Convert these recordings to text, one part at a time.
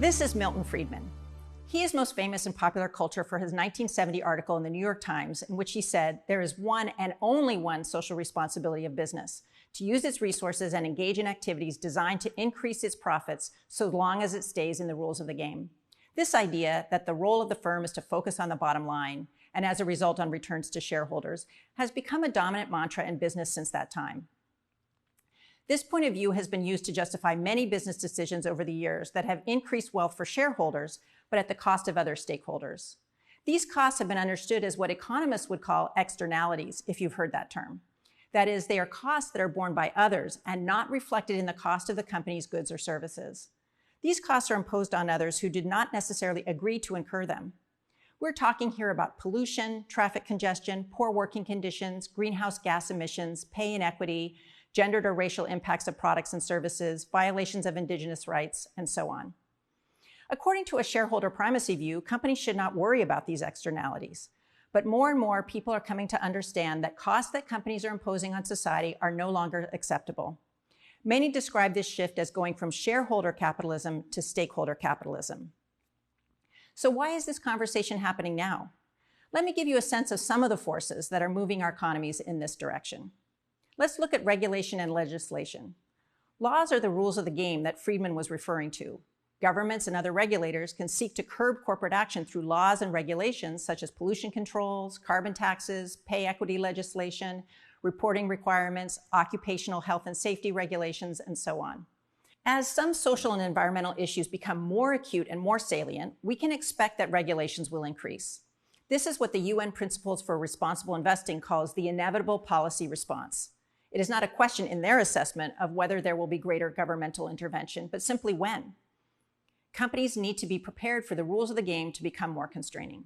This is Milton Friedman. He is most famous in popular culture for his 1970 article in the New York Times in which he said, "There is one and only one social responsibility of business, to use its resources and engage in activities designed to increase its profits so long as it stays in the rules of the game." This idea that the role of the firm is to focus on the bottom line and as a result on returns to shareholders has become a dominant mantra in business since that time. This point of view has been used to justify many business decisions over the years that have increased wealth for shareholders, but at the cost of other stakeholders. These costs have been understood as what economists would call externalities, if you've heard that term. That is, they are costs that are borne by others and not reflected in the cost of the company's goods or services. These costs are imposed on others who did not necessarily agree to incur them. We're talking here about pollution, traffic congestion, poor working conditions, greenhouse gas emissions, pay inequity, gendered or racial impacts of products and services, violations of indigenous rights, and so on. According to a shareholder primacy view, companies should not worry about these externalities. But more and more people are coming to understand that costs that companies are imposing on society are no longer acceptable. Many describe this shift as going from shareholder capitalism to stakeholder capitalism. So why is this conversation happening now? Let me give you a sense of some of the forces that are moving our economies in this direction. Let's look at regulation and legislation. Laws are the rules of the game that Friedman was referring to. Governments and other regulators can seek to curb corporate action through laws and regulations such as pollution controls, carbon taxes, pay equity legislation, reporting requirements, occupational health and safety regulations, and so on. As some social and environmental issues become more acute and more salient, we can expect that regulations will increase. This is what the UN Principles for Responsible Investing calls the inevitable policy response. It is not a question in their assessment of whether there will be greater governmental intervention, but simply when. Companies need to be prepared for the rules of the game to become more constraining.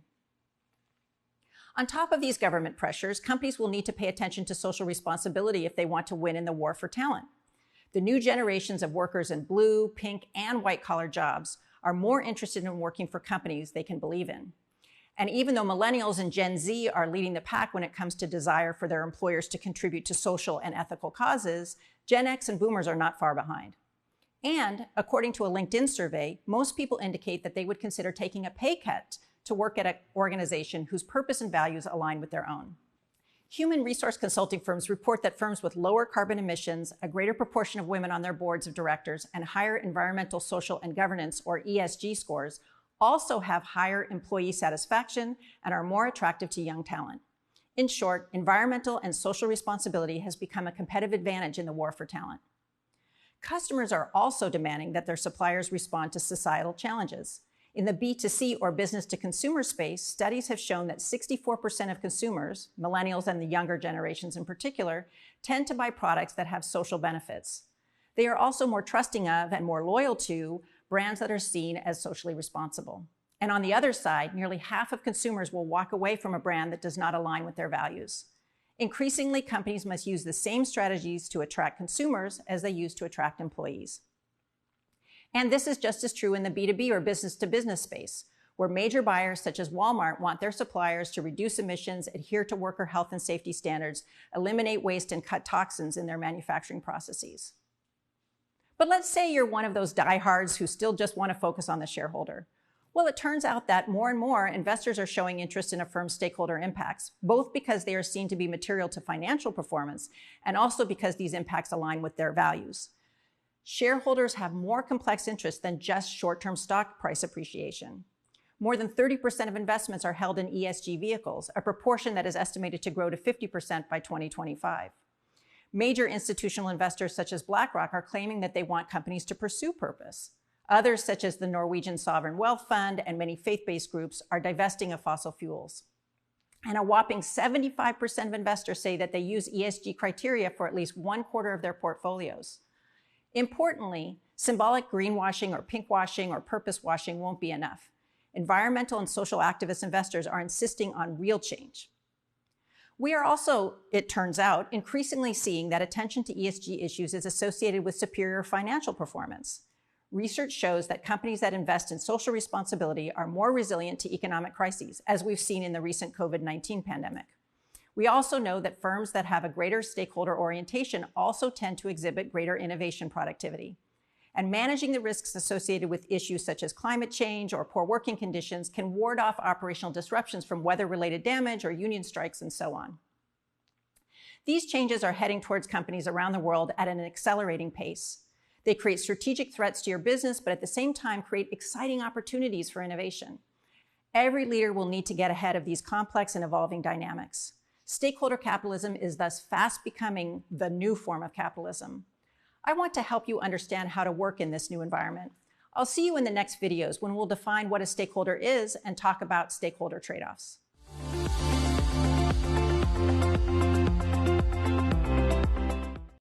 On top of these government pressures, companies will need to pay attention to social responsibility if they want to win in the war for talent. The new generations of workers in blue, pink, and white-collar jobs are more interested in working for companies they can believe in. And even though millennials and Gen Z are leading the pack when it comes to desire for their employers to contribute to social and ethical causes, Gen X and boomers are not far behind. And according to a LinkedIn survey, most people indicate that they would consider taking a pay cut to work at an organization whose purpose and values align with their own. Human resource consulting firms report that firms with lower carbon emissions, a greater proportion of women on their boards of directors, and higher environmental, social, and governance, or ESG scores also have higher employee satisfaction and are more attractive to young talent. In short, environmental and social responsibility has become a competitive advantage in the war for talent. Customers are also demanding that their suppliers respond to societal challenges. In the B2C or business-to-consumer space, studies have shown that 64% of consumers, millennials and the younger generations in particular, tend to buy products that have social benefits. They are also more trusting of and more loyal to brands that are seen as socially responsible. And on the other side, nearly half of consumers will walk away from a brand that does not align with their values. Increasingly, companies must use the same strategies to attract consumers as they use to attract employees. And this is just as true in the B2B or business-to-business space, where major buyers such as Walmart want their suppliers to reduce emissions, adhere to worker health and safety standards, eliminate waste, and cut toxins in their manufacturing processes. But let's say you're one of those diehards who still just want to focus on the shareholder. Well, it turns out that more and more investors are showing interest in a firm's stakeholder impacts, both because they are seen to be material to financial performance and also because these impacts align with their values. Shareholders have more complex interests than just short-term stock price appreciation. More than 30% of investments are held in ESG vehicles, a proportion that is estimated to grow to 50% by 2025. Major institutional investors such as BlackRock are claiming that they want companies to pursue purpose. Others, such as the Norwegian Sovereign Wealth Fund and many faith-based groups, are divesting of fossil fuels. And a whopping 75% of investors say that they use ESG criteria for at least 1/4 of their portfolios. Importantly, symbolic greenwashing or pinkwashing or purpose washing won't be enough. Environmental and social activist investors are insisting on real change. We are also, it turns out, increasingly seeing that attention to ESG issues is associated with superior financial performance. Research shows that companies that invest in social responsibility are more resilient to economic crises, as we've seen in the recent COVID-19 pandemic. We also know that firms that have a greater stakeholder orientation also tend to exhibit greater innovation productivity. and managing the risks associated with issues such as climate change or poor working conditions can ward off operational disruptions from weather-related damage or union strikes and so on. These changes are heading towards companies around the world at an accelerating pace. They create strategic threats to your business, but at the same time create exciting opportunities for innovation. Every leader will need to get ahead of these complex and evolving dynamics. Stakeholder capitalism is thus fast becoming the new form of capitalism. I want to help you understand how to work in this new environment. I'll see you in the next videos when we'll define what a stakeholder is and talk about stakeholder trade-offs.